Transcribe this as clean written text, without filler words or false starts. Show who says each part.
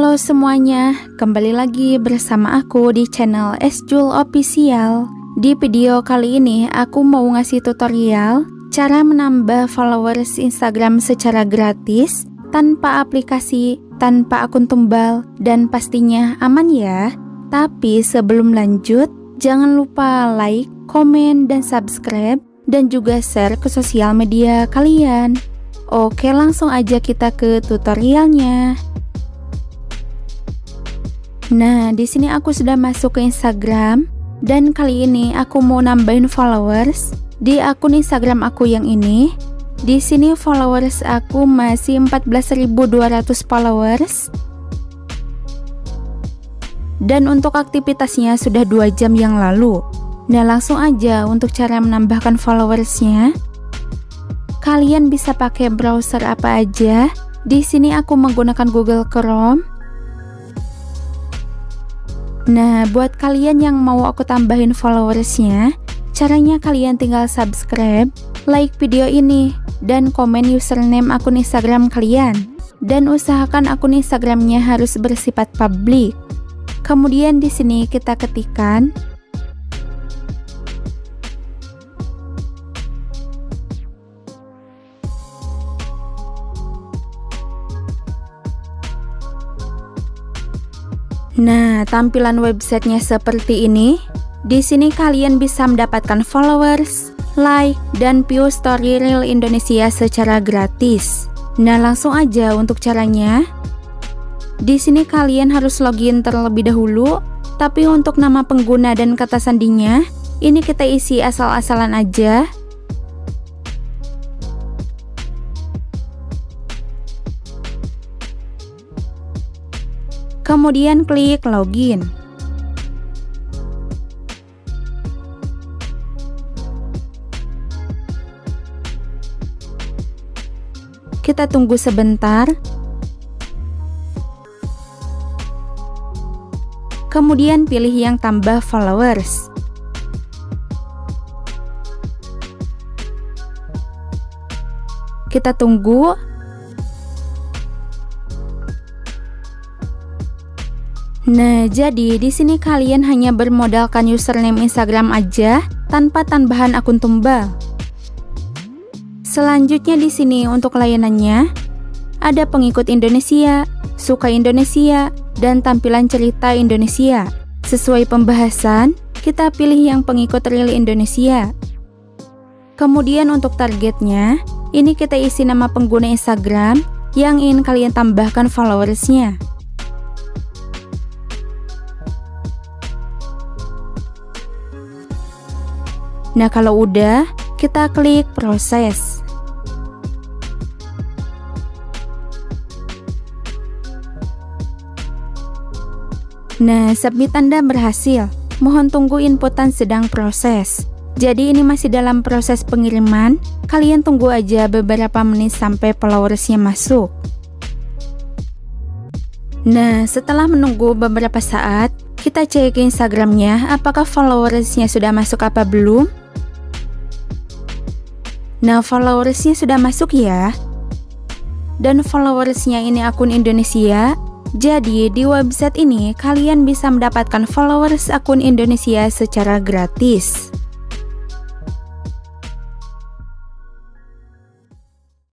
Speaker 1: Halo semuanya, kembali lagi bersama aku di channel Sjul Official. Di video kali ini aku mau ngasih tutorial cara menambah followers Instagram secara gratis, tanpa aplikasi, tanpa akun tumbal, dan pastinya aman ya. Tapi sebelum lanjut, jangan lupa like, komen, dan subscribe, dan juga share ke sosial media kalian. Oke, langsung aja kita ke tutorialnya. Nah, di sini aku sudah masuk ke Instagram dan kali ini aku mau nambahin followers di akun Instagram aku yang ini. Di sini followers aku masih 14.200 followers. Dan untuk aktivitasnya sudah 2 jam yang lalu. Nah, langsung aja untuk cara menambahkan followersnya. Kalian bisa pakai browser apa aja. Di sini aku menggunakan Google Chrome. Nah, buat kalian yang mau aku tambahin followersnya, caranya kalian tinggal subscribe, like video ini, dan komen username akun Instagram kalian. Dan usahakan akun Instagramnya harus bersifat publik. Kemudian di sini kita ketikkan Nah, tampilan websitenya seperti ini. Di sini kalian bisa mendapatkan followers, like, dan view story Reel Indonesia secara gratis. Nah, langsung aja untuk caranya. Di sini kalian harus login terlebih dahulu, tapi untuk nama pengguna dan kata sandinya, ini kita isi asal-asalan aja. Kemudian klik login. Kita tunggu sebentar. Kemudian pilih yang tambah followers. Kita tunggu. Nah, jadi di sini kalian hanya bermodalkan username Instagram aja tanpa tambahan akun tumbal. Selanjutnya di sini untuk layanannya ada pengikut Indonesia, suka Indonesia, dan tampilan cerita Indonesia. Sesuai pembahasan, kita pilih yang pengikut Reel Indonesia. Kemudian untuk targetnya, ini kita isi nama pengguna Instagram yang ingin kalian tambahkan followersnya. Nah, kalau udah, kita klik proses. Nah, submit Anda berhasil. Mohon tunggu inputan sedang proses. Jadi ini masih dalam proses pengiriman. Kalian tunggu aja beberapa menit sampai followersnya masuk. Nah, setelah menunggu beberapa saat, kita cek ke Instagramnya apakah followersnya sudah masuk apa belum. Nah, followersnya sudah masuk ya. Dan followersnya ini akun Indonesia. Jadi di website ini kalian bisa mendapatkan followers akun Indonesia secara gratis.